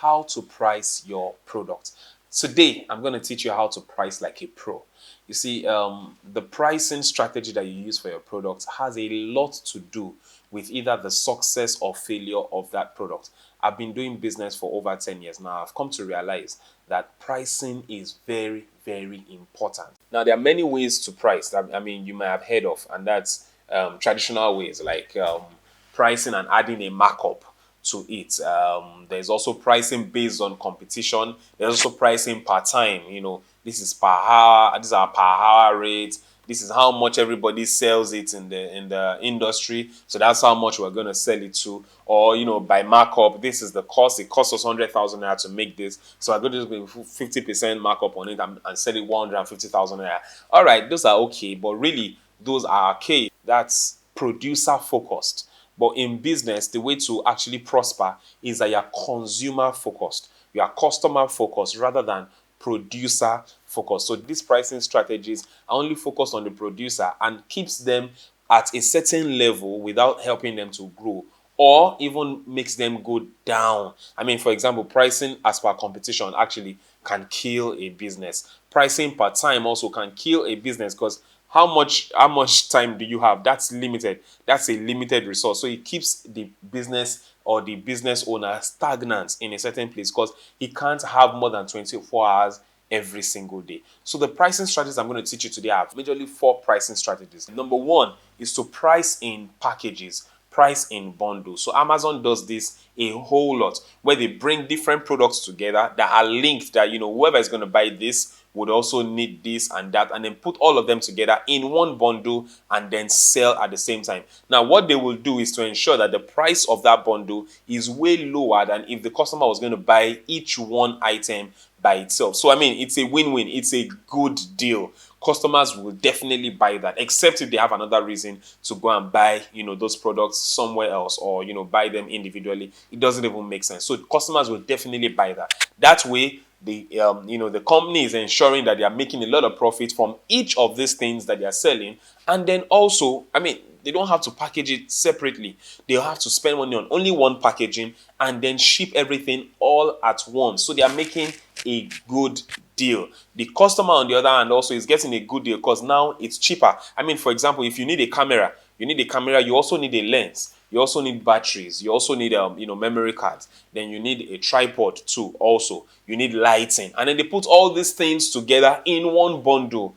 how to price your product. Today, I'm going to teach you how to price like a pro. You see, the pricing strategy that you use for your product has a lot to do with either the success or failure of that product. I've been doing business for over 10 years now. I've come to realize that pricing is very, very important. Now, there are many ways to price that you may have heard of, and that's traditional ways like pricing and adding a markup to it. There's also pricing based on competition. There's also pricing per time. This is per hour. These are per hour rates. This is how much everybody sells it in the industry. So that's how much we're going to sell it to. Or by markup, this is the cost. It costs us 100,000 naira to make this. So I'm going to do 50% markup on it and sell it 150,000 naira. All right, those are okay, but really those are archaic. That's producer focused. But in business, the way to actually prosper is that you're consumer focused, you are customer focused rather than producer focused. So these pricing strategies are only focused on the producer and keeps them at a certain level without helping them to grow or even makes them go down. For example, pricing as per competition actually can kill a business. Pricing per time also can kill a business because how much time do you have? That's limited. That's a limited resource. So it keeps the business or the business owner stagnant in a certain place because he can't have more than 24 hours every single day. So the pricing strategies I'm going to teach you today are majorly 4 pricing strategies. Number 1 is to price in packages, price in bundles. So Amazon does this a whole lot where they bring different products together that are linked, that whoever is going to buy this would also need this and that, and then put all of them together in one bundle and then sell at the same time. Now, what they will do is to ensure that the price of that bundle is way lower than if the customer was going to buy each one item by itself. So, it's a win-win. It's a good deal. Customers will definitely buy that, except if they have another reason to go and buy, those products somewhere else or, buy them individually. It doesn't even make sense. So customers will definitely buy that. That way, the company is ensuring that they are making a lot of profit from each of these things that they are selling. And then also, they don't have to package it separately. They'll have to spend money on only one packaging and then ship everything all at once. So they are making a good deal. The customer, on the other hand, also is getting a good deal because now it's cheaper. For example, if you need a camera, you also need a lens. You also need batteries. You also need memory cards. Then you need a tripod too. Also, you need lighting, and then they put all these things together in one bundle.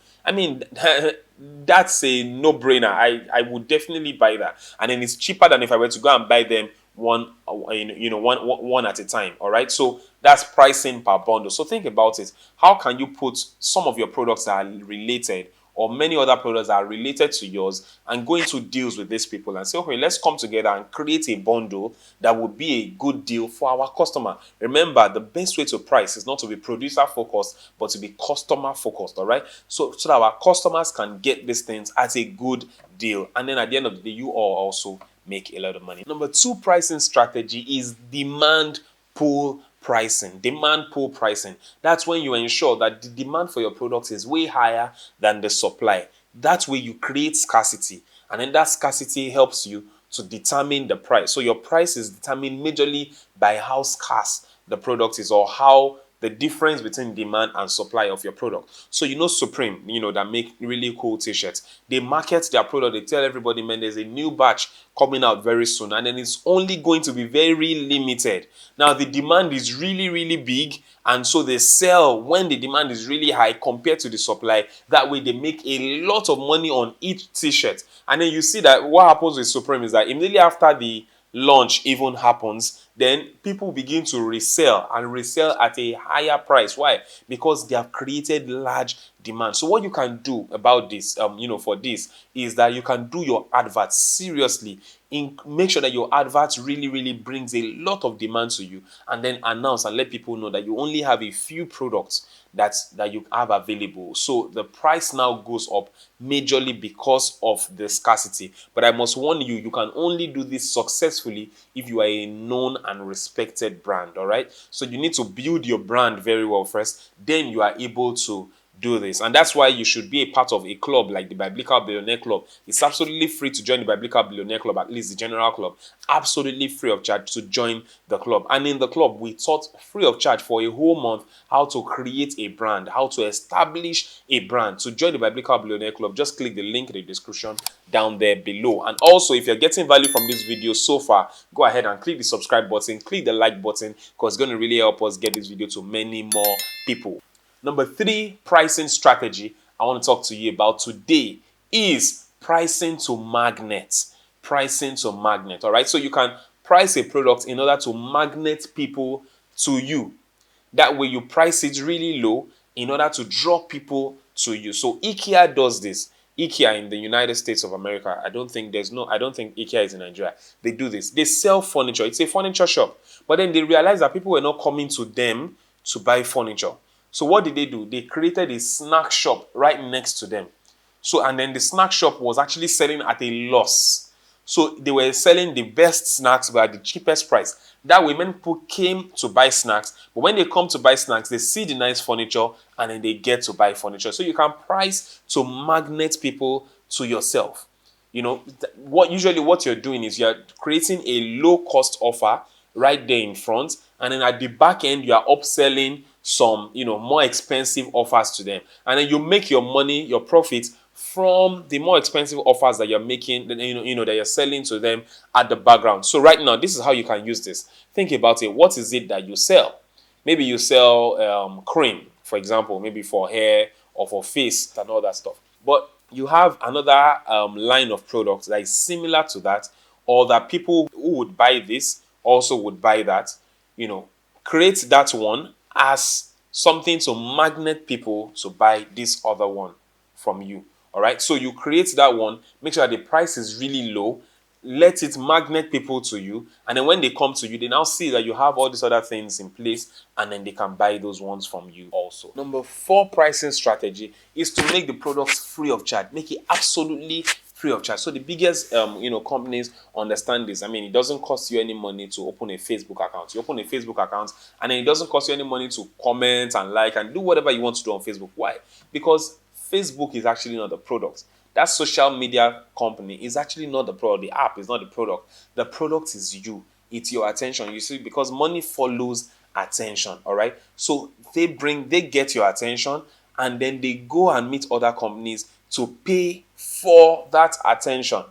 That's a no-brainer. I would definitely buy that, and then it's cheaper than if I were to go and buy them one at a time. All right, so that's pricing per bundle. So think about it. How can you put some of your products that are related, or many other products that are related to yours, and go into deals with these people and say, okay, let's come together and create a bundle that would be a good deal for our customer. Remember, the best way to price is not to be producer focused, but to be customer focused. All right, so that our customers can get these things at a good deal, and then at the end of the day, you all also make a lot of money. Number 2 pricing strategy is demand pull pricing. Demand pull pricing. That's when you ensure that the demand for your products is way higher than the supply. That way you create scarcity, and then that scarcity helps you to determine the price. So your price is determined majorly by how scarce the product is, or how the difference between demand and supply of your product. So Supreme, that make really cool t-shirts. They market their product. They tell everybody, man, there's a new batch coming out very soon, and then it's only going to be very limited. Now the demand is really, really big, and so they sell when the demand is really high compared to the supply. That way they make a lot of money on each t-shirt. And then you see that what happens with Supreme is that immediately after the launch even happens, then people begin to resell at a higher price. Why? Because they have created large demand. So what you can do about this, for this, is that you can do your advert seriously. Make sure that your advert really, really brings a lot of demand to you, and then announce and let people know that you only have a few products that you have available. So the price now goes up majorly because of the scarcity. But I must warn you, you can only do this successfully if you are a known and respected brand. All right, so you need to build your brand very well first, then you are able to do this. And that's why you should be a part of a club like the Biblical Billionaire Club. It's absolutely free to join the Biblical Billionaire Club, at least the general club. Absolutely free of charge to join the club. And in the club, we taught free of charge for a whole month how to create a brand, how to establish a brand. To join the Biblical Billionaire Club, just click the link in the description down there below. And also, if you're getting value from this video so far, go ahead and click the subscribe button, click the like button, because it's going to really help us get this video to many more people. Number 3 pricing strategy I want to talk to you about today is pricing to magnet. Pricing to magnet. All right. So you can price a product in order to magnet people to you. That way you price it really low in order to draw people to you. So IKEA does this. IKEA in the United States of America. I don't think IKEA is in Nigeria. They do this. They sell furniture. It's a furniture shop. But then they realize that people were not coming to them to buy furniture. So what did they do? They created a snack shop right next to them. So, and then the snack shop was actually selling at a loss. So they were selling the best snacks but at the cheapest price. That way, many people came to buy snacks. But when they come to buy snacks, they see the nice furniture and then they get to buy furniture. So you can price to magnet people to yourself. You know, what you're doing is you're creating a low cost offer right there in front. And then at the back end, you are upselling some, more expensive offers to them. And then you make your money, your profit from the more expensive offers that you're making, that you're selling to them at the background. So right now, this is how you can use this. Think about it. What is it that you sell? Maybe you sell cream, for example, maybe for hair or for face and all that stuff. But you have another line of products that is similar to that, or that people who would buy this also would buy that. Create that one as something to magnet people to buy this other one from you. All right. So you create that one, make sure that the price is really low, let it magnet people to you. And then when they come to you, they now see that you have all these other things in place and then they can buy those ones from you also. Number 4 pricing strategy is to make the products free of charge. Make it absolutely free of charge. So the biggest, companies understand this. I mean, it doesn't cost you any money to open a Facebook account. You open a Facebook account and then it doesn't cost you any money to comment and like and do whatever you want to do on Facebook. Why? Because Facebook is actually not the product. That social media company is actually not the product. The app is not the product. The product is you. It's your attention. You see, because money follows attention. All right. So they get your attention and then they go and meet other companies to pay for that attention.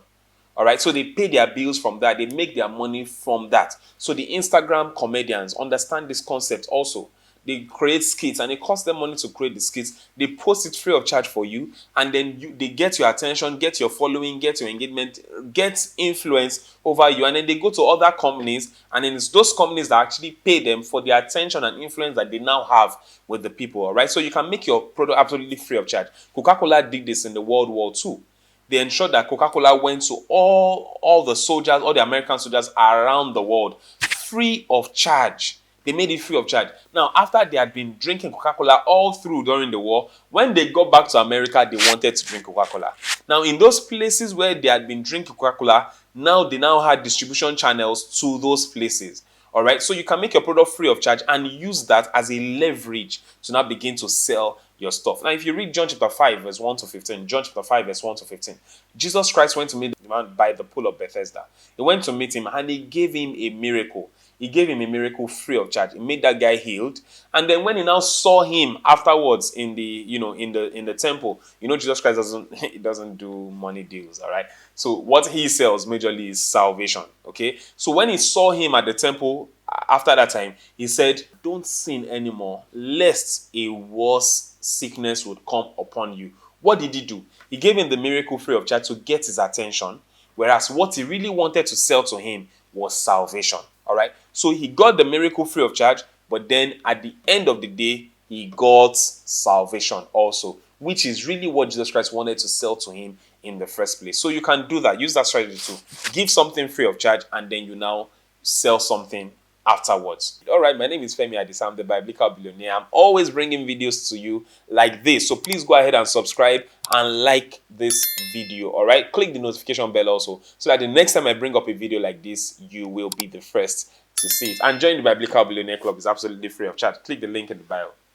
All right. So they pay their bills from that. They make their money from that. So the Instagram comedians understand this concept also. They create skits and it costs them money to create the skits. They post it free of charge for you, and then they get your attention, get your following, get your engagement, get influence over you, and then they go to other companies, and then it's those companies that actually pay them for the attention and influence that they now have with the people. All right, so you can make your product absolutely free of charge. Coca-Cola did this in the World War II. They ensured that Coca-Cola went to all the soldiers, all the American soldiers around the world, free of charge. They made it free of charge. Now, after they had been drinking Coca-Cola all through during the war, when they got back to America, they wanted to drink Coca-Cola. Now, in those places where they had been drinking Coca-Cola, they now had distribution channels to those places. All right, so you can make your product free of charge and use that as a leverage to now begin to sell your stuff. Now, if you read John chapter 5, verse 1 to 15, John chapter 5, verse 1 to 15, Jesus Christ went to meet the man by the pool of Bethesda. He went to meet him and he gave him a miracle. He gave him a miracle free of charge. He made that guy healed. And then when he now saw him afterwards in the temple, Jesus Christ doesn't do money deals, all right? So what he sells majorly is salvation, okay? So when he saw him at the temple after that time, he said, "Don't sin anymore, lest a worse sickness would come upon you." What did he do? He gave him the miracle free of charge to get his attention, whereas what he really wanted to sell to him was salvation. All right. So he got the miracle free of charge, but then at the end of the day, he got salvation also, which is really what Jesus Christ wanted to sell to him in the first place. So you can do that. Use that strategy to give something free of charge and then you now sell something afterwards. All right, my name is Femi Adisa. I'm the Biblical Billionaire. I'm always bringing videos to you like this. So please go ahead and subscribe and like this video. All right, click the notification bell also so that the next time I bring up a video like this, you will be the first to see it. And join the Biblical Billionaire Club. It's absolutely free of charge. Click the link in the bio.